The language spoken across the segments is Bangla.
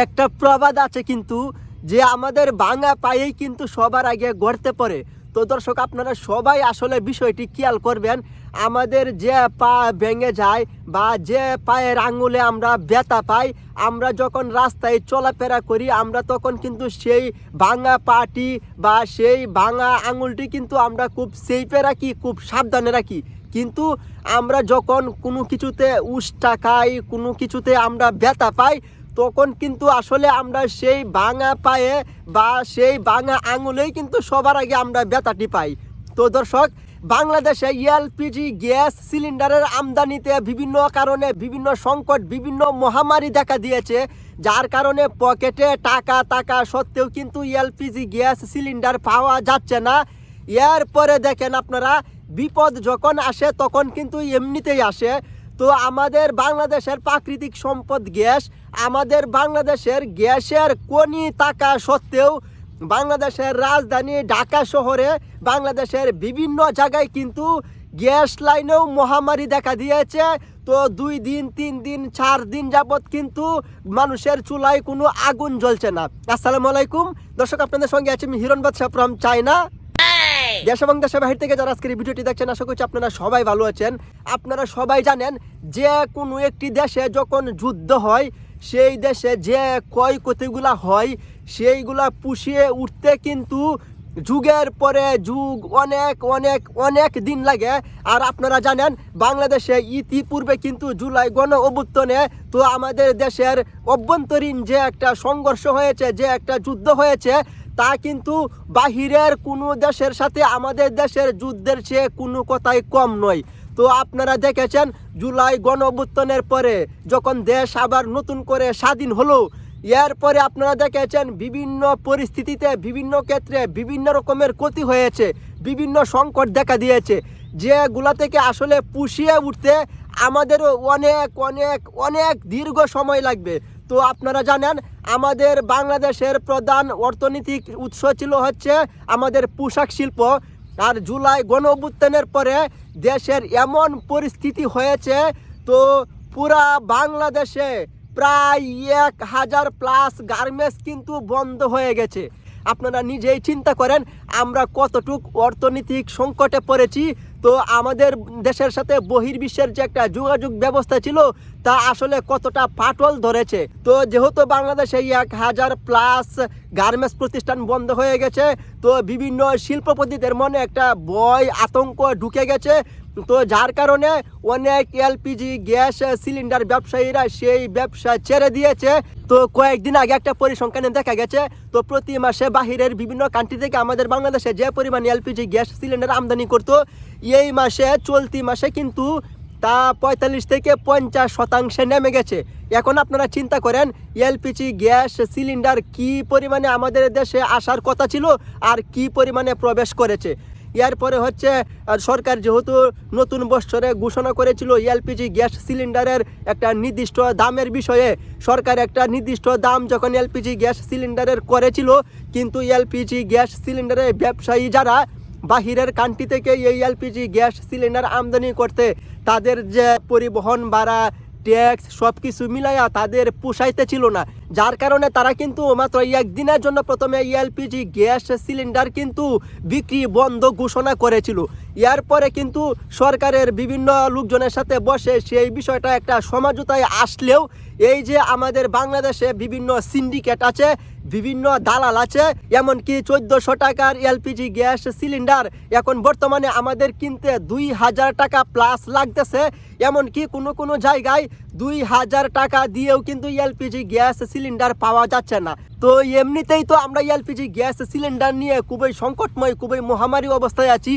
একটা প্রবাদ আছে কিন্তু, যে আমাদের ভাঙা পায়েই কিন্তু সবার আগে গড়তে পড়ে। তো দর্শক, আপনারা সবাই আসলে বিষয়টি খেয়াল করবেন। আমাদের যে পা ভেঙে যায় বা যে পায়ের আঙুলে আমরা ব্যথা পাই, আমরা যখন রাস্তায় চলাফেরা করি, আমরা তখন কিন্তু সেই ভাঙা পাটি বা সেই ভাঙা আঙুলটি কিন্তু আমরা খুব সেফে রাখি, খুব সাবধানে রাখি। কিন্তু আমরা যখন কোনো কিছুতে উষ্টা খাই, কোনো কিছুতে আমরা ব্যথা পাই, তখন কিন্তু আসলে আমরা সেই ভাঙা পায়ে বা সেই ভাঙা আঙুলেই কিন্তু সবার আগে আমরা ব্যথাটি পাই। তো দর্শক, বাংলাদেশে এলপিজি গ্যাস সিলিন্ডারের আমদানিতে বিভিন্ন কারণে বিভিন্ন সংকট, বিভিন্ন মহামারী দেখা দিয়েছে, যার কারণে পকেটে টাকা থাকা সত্ত্বেও কিন্তু এলপিজি গ্যাস সিলিন্ডার পাওয়া যাচ্ছে না। এরপরে দেখেন আপনারা, বিপদ যখন আসে তখন কিন্তু এমনিতেই আসে। তো আমাদের বাংলাদেশের প্রাকৃতিক সম্পদ গ্যাস, আমাদের বাংলাদেশের গ্যাসের খনি থাকা সত্ত্বেও বাংলাদেশের রাজধানী ঢাকা শহরে বাংলাদেশের বিভিন্ন জায়গায় কিন্তু গ্যাস লাইনেও মহামারী দেখা দিয়েছে। তো 2 দিন 3 দিন 4 দিন যাবৎ কিন্তু মানুষের চুলায় কোনো আগুন জ্বলছে না। আসসালামু আলাইকুম দর্শক, আপনাদের সঙ্গে আছি আমি হিরণ বাদশা ফ্রম চায়না। দেশ এবং দেশের বাহির থেকে যারা আজকের এই ভিডিওটি দেখছেন, আশা করছি আপনারা সবাই ভালো আছেন। আপনারা সবাই জানেন যে কোনো একটি দেশে যখন যুদ্ধ হয়, সেই দেশে যে ক্ষয়ক্ষতিগুলা হয় সেইগুলা পুষিয়ে উঠতে কিন্তু যুগের পরে যুগ অনেক অনেক অনেক দিন লাগে। আর আপনারা জানেন বাংলাদেশে ইতিপূর্বে কিন্তু জুলাই গণ অভ্যুত্থানে তো আমাদের দেশের অভ্যন্তরীণ যে একটা সংঘর্ষ হয়েছে, যে একটা যুদ্ধ হয়েছে, তা কিন্তু বাহিরের কোনো দেশের সাথে আমাদের দেশের যুদ্ধের চেয়ে কোনো কথাই কম নয়। তো আপনারা দেখেছেন জুলাই গণ অভ্যুত্থানের পরে যখন দেশ আবার নতুন করে স্বাধীন হলো, এরপরে আপনারা দেখেছেন বিভিন্ন পরিস্থিতিতে, বিভিন্ন ক্ষেত্রে বিভিন্ন রকমের ক্ষতি হয়েছে, বিভিন্ন সংকট দেখা দিয়েছে, যেগুলা থেকে আসলে পুষিয়ে উঠতে আমাদেরও অনেক অনেক অনেক দীর্ঘ সময় লাগবে। তো আপনারা জানেন আমাদের বাংলাদেশের প্রধান অর্থনৈতিক উৎস ছিল হচ্ছে আমাদের পোশাক শিল্প। আর জুলাই গণ অভ্যুত্থানের পরে দেশের এমন পরিস্থিতি হয়েছে, তো পুরা বাংলাদেশে প্রায় 1000+ গার্মেন্টস কিন্তু বন্ধ হয়ে গেছে। আপনারা নিজেই চিন্তা করেন আমরা কতটুক অর্থনৈতিক সংকটে পড়েছি। তো আমাদের দেশের সাথে বহির্বিশ্বের যে একটা যোগাযোগ ব্যবস্থা ছিল, তা আসলে কতটা ফাটল ধরেছে। তো যেহেতু বাংলাদেশে 1000+ গার্মেন্টস প্রতিষ্ঠান বন্ধ হয়ে গেছে, তো বিভিন্ন শিল্পপতিদের মনে একটা ভয় আতঙ্ক ঢুকে গেছে। তো যার কারণে অনেক এলপিজি গ্যাস সিলিন্ডার ব্যবসায়ীরা সেই ব্যবসা ছেড়ে দিয়েছে। তো কয়েকদিন আগে একটা পরিসংখ্যানে দেখা গেছে, তো প্রতি মাসে বাহিরের বিভিন্ন কান্ট্রি থেকে আমাদের বাংলাদেশে যে পরিমাণ এলপিজি গ্যাস সিলিন্ডার আমদানি করতো, এই মাসে চলতি মাসে কিন্তু তা 45 থেকে 50% নেমে গেছে। এখন আপনারা চিন্তা করেন এলপিজি গ্যাস সিলিন্ডার কি পরিমাণে আমাদের দেশে আসার কথা ছিল আর কি পরিমাণে প্রবেশ করেছে। এরপরে হচ্ছে সরকার যেহেতু নতুন বছরে ঘোষণা করেছিল এলপিজি গ্যাস সিলিন্ডারের একটা নির্দিষ্ট দামের বিষয়ে, সরকার একটা নির্দিষ্ট দাম যখন এলপিজি গ্যাস সিলিন্ডারের করেছিল, কিন্তু এলপিজি গ্যাস সিলিন্ডারের ব্যবসায়ী যারা বাহিরের কান্ট্রি থেকে এই এলপিজি গ্যাস সিলিন্ডার আমদানি করতে, তাদের যে পরিবহন ভাড়া, ট্যাক্স সব কিছু মিলাইয়া তাদের পোষাইতে ছিল না। যার কারণে তারা কিন্তু মাত্র 1 দিনের জন্য প্রথমে এলপিজি গ্যাস সিলিন্ডার কিন্তু বিক্রি বন্ধ ঘোষণা করেছিল। এরপরে কিন্তু সরকারের বিভিন্ন লোকজনের সাথে বসে সেই বিষয়টা একটা সমঝোতায় আসলেও, এই যে আমাদের বাংলাদেশে বিভিন্ন সিন্ডিকেট আছে, বিভিন্ন দালাল আছে, এমনকি 1400 টাকার এলপিজি গ্যাস সিলিন্ডার এখন বর্তমানে আমাদের কিনতে 2000 টাকা প্লাস লাগতেছে। এমনকি কোনো কোনো জায়গায় 2000 টাকা দিয়েও কিন্তু এলপিজি গ্যাস সিলিন্ডার পাওয়া যাচ্ছে না। তো এমনিতেই তো আমরা এলপিজি গ্যাস সিলিন্ডার নিয়ে খুবই সংকটময়, খুবই মহামারী অবস্থায় আছি।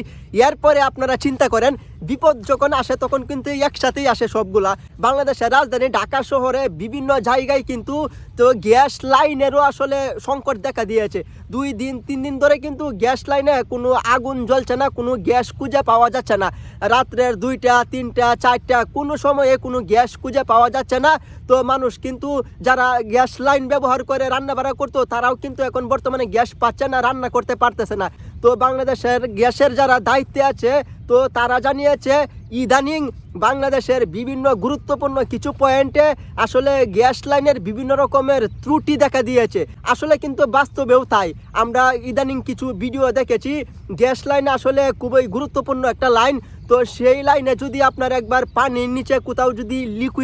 এরপরে আপনারা চিন্তা করেন বিপদ যখন আসে তখন কিন্তু একসাথেই আসে সবগুলা। বাংলাদেশের রাজধানী ঢাকা শহরে বিভিন্ন জায়গায় কিন্তু তো গ্যাস লাইনেরও আসলে সংকট দেখা দিয়েছে। 2 দিন 3 দিন ধরে কিন্তু গ্যাস লাইনে কোনো আগুন জ্বলছে না, কোনো গ্যাস খুঁজে পাওয়া যাচ্ছে না। রাত্রের 2টা 3টা 4টা কোনো সময়ে কোনো গ্যাস খুঁজে পাওয়া যাচ্ছে না। তো মানুষ কিন্তু যারা গ্যাস লাইন ব্যবহার করে রান্না বাড়া করতো, তারাও কিন্তু এখন বর্তমানে গ্যাস পাচ্ছে না, রান্না করতে পারতেছে না। তো বাংলাদেশের গ্যাসের যারা দায়িত্বে আছে তো তারা জানিয়েছে ইদানিং বাংলাদেশের বিভিন্ন গুরুত্বপূর্ণ কিছু পয়েন্টে আসলে গ্যাস লাইনের বিভিন্ন রকমের ত্রুটি দেখা দিয়েছে। আসলে কিন্তু বাস্তবেও তাই, আমরা ইদানিং কিছু ভিডিও দেখেছি গ্যাস লাইন আসলে খুবই গুরুত্বপূর্ণ একটা লাইন। তো সেই লাইনে যদি আপনার একবার পানির নিচে কোথাও যদি লিক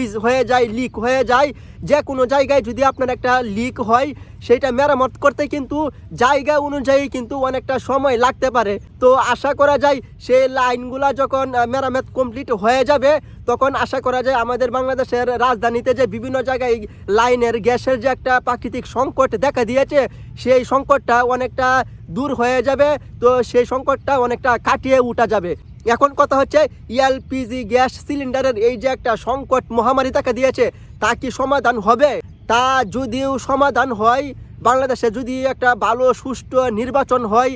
হয়ে যায় যে কোনো জায়গায় যদি আপনার একটা লিক হয়, সেটা মেরামত করতে কিন্তু জায়গা অনুযায়ী কিন্তু অনেকটা সময় লাগতে পারে। তো আশা করা যায় সেই লাইনগুলা যখন মেরামত কমপ্লিট হয়ে যাবে তখন আশা করা যায় আমাদের বাংলাদেশের রাজধানীতে যে বিভিন্ন জায়গায় লাইনের গ্যাসের যে একটা প্রাকৃতিক সংকট দেখা দিয়েছে সেই সংকটটা অনেকটা দূর হয়ে যাবে। তো সেই সংকটটা অনেকটা কাটিয়ে উঠা যাবে। এখন কথা হচ্ছে এলপিজি গ্যাস সিলিন্ডারের এই যে একটা সংকট মহামারী দেখা দিয়েছে তা কি সমাধান হবে? তা যদিও সমাধান হয়, বাংলাদেশে যদি একটা ভালো সুষ্ঠু নির্বাচন হয়,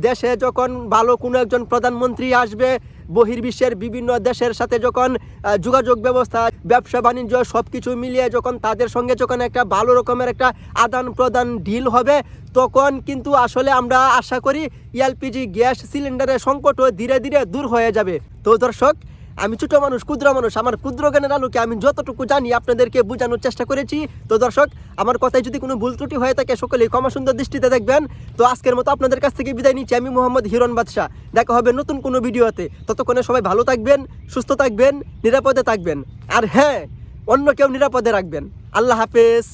দেশে যখন ভালো কোনো একজন প্রধানমন্ত্রী আসবে, বহির্বিশ্বের বিভিন্ন দেশের সাথে যখন যোগাযোগ ব্যবস্থা ব্যবসা বাণিজ্য সব কিছু মিলিয়ে যখন তাদের সঙ্গে যখন একটা ভালো রকমের একটা আদান প্রদান ডিল হবে, তখন কিন্তু আসলে আমরা আশা করি এলপিজি গ্যাস সিলিন্ডারের সংকটও ধীরে ধীরে দূর হয়ে যাবে। তো দর্শক, আমি ছোট মানুষ, ক্ষুদ্র মানুষ, আমার ক্ষুদ্র জ্ঞানের আলোকে আমি যতটুকু জানি আপনাদেরকে বোঝানোর চেষ্টা করেছি। তো দর্শক, আমার কথায় যদি কোনো ভুল ত্রুটি হয়ে থাকে সকলেই ক্ষমা সুন্দর দৃষ্টিতে দেখবেন। তো আজকের মতো আপনাদের কাছ থেকে বিদায় নিচ্ছি, আমি মোহাম্মদ হিরণ বাদশা। দেখা হবে নতুন কোনো ভিডিওতে। ততক্ষণে সবাই ভালো থাকবেন, সুস্থ থাকবেন, নিরাপদে থাকবেন, আর হ্যাঁ, অন্য কেউ নিরাপদে রাখবেন। আল্লাহ হাফেজ।